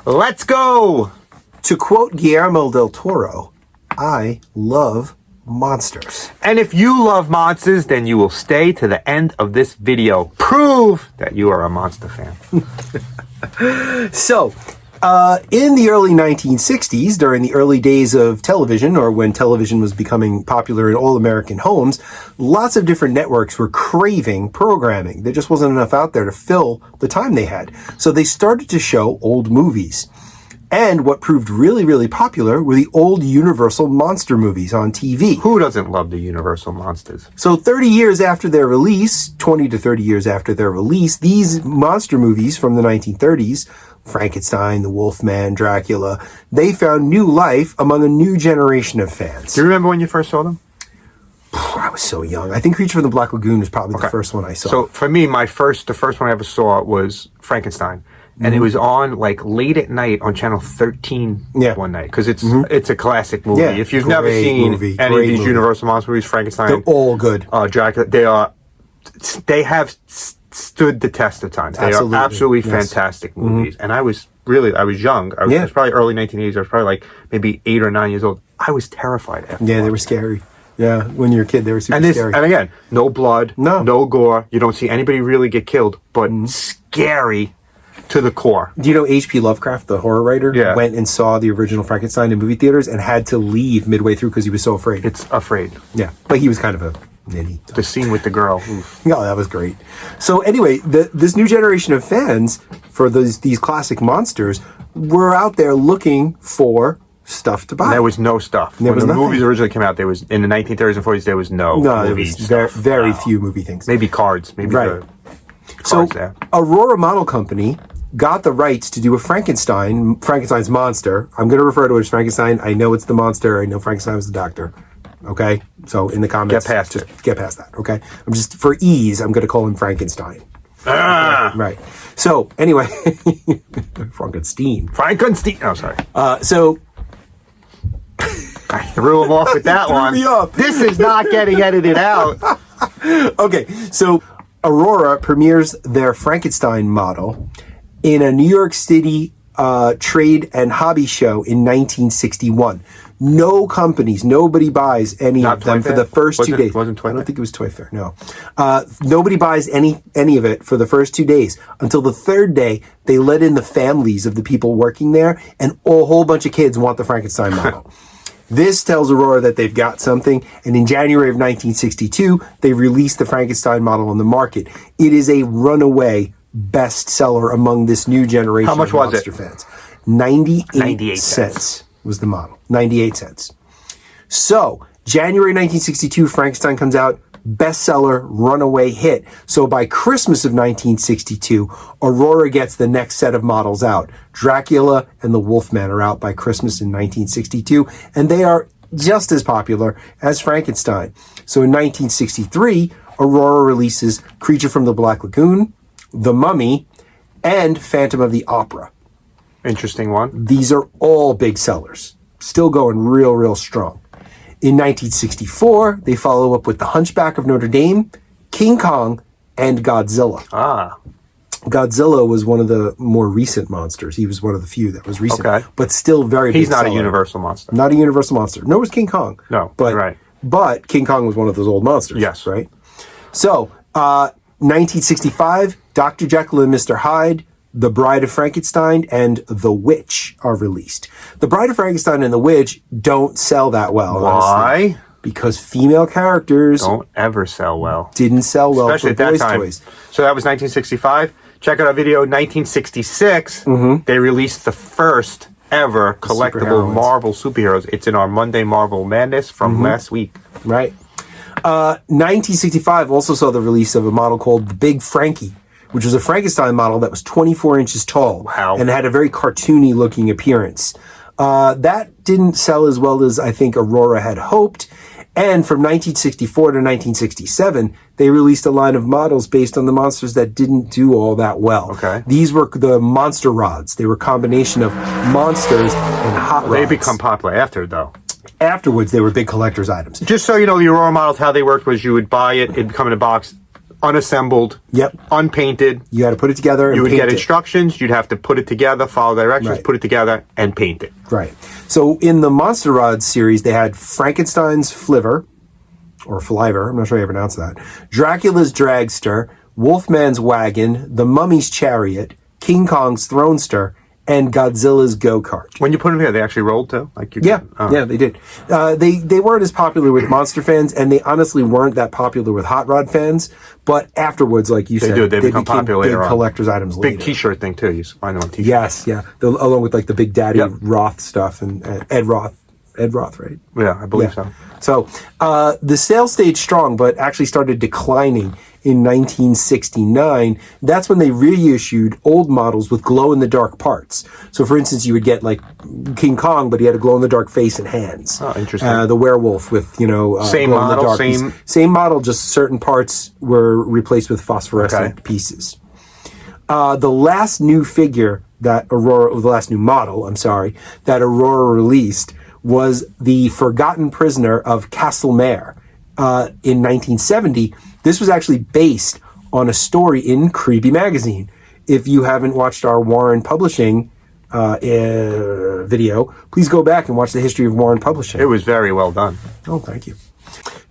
Let's go! To quote Guillermo del Toro, I love monsters. And if you love monsters, then you will stay to the end of this video. Prove that you are a monster fan. So, in the early 1960s, during the early days of television, or when television was becoming popular in all American homes, lots of different networks were craving programming. There just wasn't enough out there to fill the time they had. So they started to show old movies. And what proved really, really popular were the old Universal monster movies on TV. Who doesn't love the Universal monsters? So 30 years after their release, 20 to 30 years after their release, these monster movies from the 1930s, Frankenstein, the Wolfman, Dracula, they found new life among a new generation of fans. Do you remember when you first saw them? I was so young. I think Creature from the Black Lagoon was probably the first one I saw. So for me, the first one I ever saw was Frankenstein. And it was on like late at night on channel 13 one night because it's a classic movie. If you've never seen any of these Universal monster movies, Frankenstein, they're all good. Dracula, they have stood the test of time. They are absolutely fantastic movies. And I was young. I was probably early 1980s. I was probably like maybe 8 or 9 years old. I was terrified after they were scary. Yeah, when you're a kid, they were super scary. And again, no blood, no gore. You don't see anybody really get killed, but scary to the core. Do you know H.P. Lovecraft, the horror writer, went and saw the original Frankenstein in movie theaters and had to leave midway through because he was so afraid? It's afraid. Yeah, but he was kind of a ninny. The scene with the girl. Oof. No, that was great. So anyway, this new generation of fans for these classic monsters were out there looking for stuff to buy. And there was no stuff. When the movies originally came out, there was in the 1930s and 40s. There was no movies. There was very few movie things. Maybe cards. Maybe so Aurora Model Company got the rights to do a Frankenstein's monster. I'm going to refer to it as Frankenstein. I know it's the monster. I know Frankenstein was the doctor. Okay? So in the comments, get past that. Okay? For ease, I'm going to call him Frankenstein. Right. So anyway, Frankenstein. Oh, sorry. So I threw him off with that one. Me off. This is not getting edited out. Okay. So Aurora premieres their Frankenstein model in a New York City trade and hobby show in 1961. No companies, nobody buys any of them for the first 2 days. Wasn't Toy Fair? I don't think it was Toy Fair, no. Nobody buys any of it for the first 2 days. Until the third day, they let in the families of the people working there, and a whole bunch of kids want the Frankenstein model. This tells Aurora that they've got something, and in January of 1962, they released the Frankenstein model on the market. It is a runaway bestseller among this new generation of monster fans. 98 cents was the model. 98 cents. So, January 1962, Frankenstein comes out, bestseller, runaway hit. So by Christmas of 1962, Aurora gets the next set of models out. Dracula and the Wolfman are out by Christmas in 1962, and they are just as popular as Frankenstein. So in 1963, Aurora releases Creature from the Black Lagoon, The Mummy, and Phantom of the Opera. Interesting one. These are all big sellers. Still going real strong. In 1964, they follow up with The Hunchback of Notre Dame, King Kong, and Godzilla. Godzilla was one of the more recent monsters. He was one of the few that was recent, but still very big. He's not a Universal monster. Not a Universal monster. Nor was King Kong. No, but, but King Kong was one of those old monsters. Yes. Right? So, 1965, Dr. Jekyll and Mr. Hyde, The Bride of Frankenstein, and The Witch are released. The Bride of Frankenstein and The Witch don't sell that well. Why? Honestly, because female characters don't ever sell well. Didn't sell well, especially for boys' toys. So that was 1965. Check out our video, 1966. They released the first ever collectible Marvel superheroes. It's in our Monday Marvel Madness from last week. Right. 1965 also saw the release of a model called the Big Frankie, which was a Frankenstein model that was 24 inches tall and had a very cartoony looking appearance. That didn't sell as well as I think Aurora had hoped. And from 1964 to 1967, they released a line of models based on the monsters that didn't do all that well. Okay. These were the monster rods. They were a combination of monsters and hot rods. They become popular after, though. Afterwards, they were big collector's items. Just so you know, the Aurora models, how they worked was you would buy it, it'd come in a box. unassembled, unpainted. You had to put it together and you would paint get it. Instructions. You'd have to put it together, follow directions, Right. put it together, and paint it. Right. So in the Monster Rods series, they had Frankenstein's Flivver, or Fliver, I'm not sure how you pronounce that, Dracula's Dragster, Wolfman's Wagon, The Mummy's Chariot, King Kong's Thronester, and Godzilla's Go-Kart. When you put them here, they actually rolled too? Like you Yeah, they did. They weren't as popular with monster fans, and they honestly weren't that popular with hot rod fans. But afterwards, like you said, they become popular big later on. collector's items later. Big T-shirt thing too. You find them on T-shirts. Yes, yeah. Along with like the Big Daddy Roth stuff and Ed Roth, right? Yeah, I believe so. So the sales stayed strong, but actually started declining in 1969. That's when they reissued old models with glow-in-the-dark parts. So, for instance, you would get like King Kong, but he had a glow-in-the-dark face and hands. Oh, interesting. The werewolf with same model, same model, just certain parts were replaced with phosphorescent pieces. The last new figure that that Aurora released was the Forgotten Prisoner of Castlemare. In 1970, this was actually based on a story in Creepy Magazine. If you haven't watched our Warren Publishing video, please go back and watch the history of Warren Publishing. It was very well done. Oh, thank you.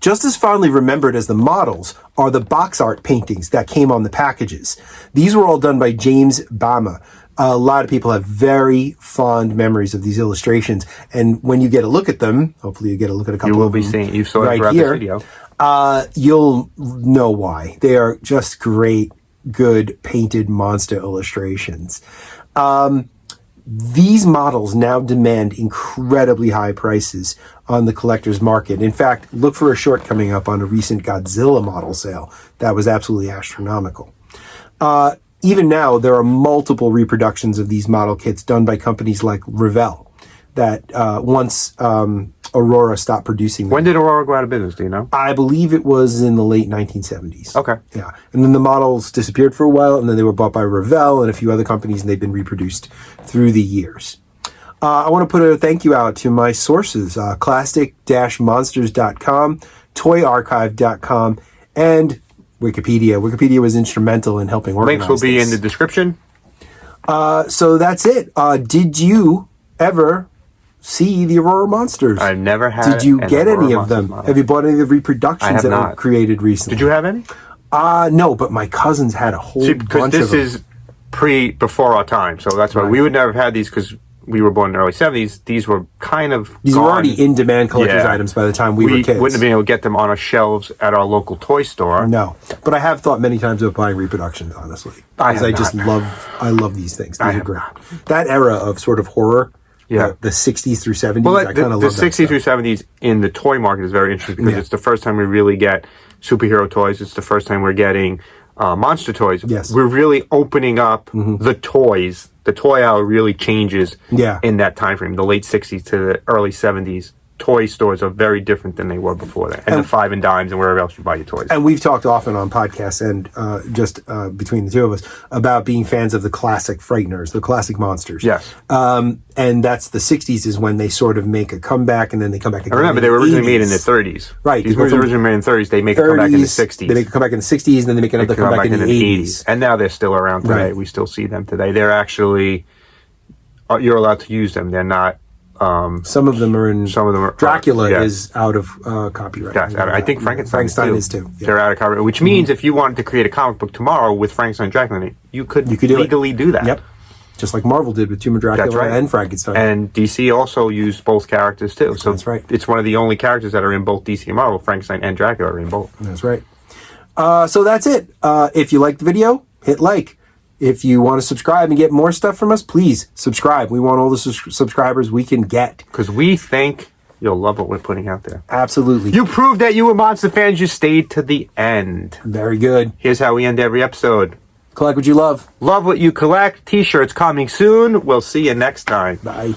Just as fondly remembered as the models are the box art paintings that came on the packages. These were all done by James Bama. A lot of people have very fond memories of these illustrations, and when you get a look at them, hopefully you get a look at a couple you will of be them seeing. You saw right it throughout here, the video. You'll know why. They are just great, good painted monster illustrations. These models now demand incredibly high prices on the collector's market. In fact, look for a short coming up on a recent Godzilla model sale. That was absolutely astronomical. Even now, there are multiple reproductions of these model kits done by companies like Revell that once Aurora stopped producing them. When did Aurora go out of business, do you know? I believe it was in the late 1970s. Okay. Yeah. And then the models disappeared for a while, and then they were bought by Revell and a few other companies, and they've been reproduced through the years. I want to put a thank you out to my sources, classic-monsters.com, toyarchive.com, and Wikipedia. Wikipedia was instrumental in helping organize Links will be this. in the description. So that's it. Did you ever see the Aurora Monsters? I've never had. Did you get Aurora any of Monster them? model. Have you bought any of the reproductions that were created recently? Did you have any? No, but my cousins had a whole Because bunch of this them. is before our time, so that's why we would never have had these because we were born in the early 70s. These were kind of These were already in-demand collector's items by the time we were kids. wouldn't have been able to get them on our shelves at our local toy store. No, but I have thought many times of buying reproductions, honestly. I love these things. These are great. That era of sort of horror, the 60s through 70s, Well, I kind of love the that 60s through stuff. 70s in the toy market is very interesting because it's the first time we really get superhero toys. It's the first time we're getting monster toys. Yes. We're really opening up the toys. The toy aisle really changes in that time frame, the late 60s to the early 70s. Toy stores are very different than they were before that. And the five and dimes and wherever else you buy your toys. And we've talked often on podcasts and just between the two of us about being fans of the classic Frighteners, the classic monsters. Yes. And that's the 60s is when they sort of make a comeback and then they come back again. I remember they were originally made in the 30s. Right. These were originally made in the 30s. They make a comeback in the 60s. They make a comeback in the 60s and then they make another comeback in the 80s. And now they're still around today. Right. We still see them today. They're actually, you're allowed to use them. They're not. Some of them are in. Some of them are. Dracula is out of copyright. Yes, I think Frankenstein is too. Yeah. They're out of copyright, which means if you wanted to create a comic book tomorrow with Frankenstein and Dracula in it, you could legally do that. Yep. Just like Marvel did with Tomb of Dracula and Frankenstein. And DC also used both characters too. So that's right. It's one of the only characters that are in both DC and Marvel. Frankenstein and Dracula are in both. That's right. So that's it. If you liked the video, hit like. If you want to subscribe and get more stuff from us, please subscribe. We want all the subscribers we can get. Because we think you'll love what we're putting out there. Absolutely. You proved that you were monster fans. You stayed to the end. Very good. Here's how we end every episode. Collect what you love. Love what you collect. T-shirts coming soon. We'll see you next time. Bye.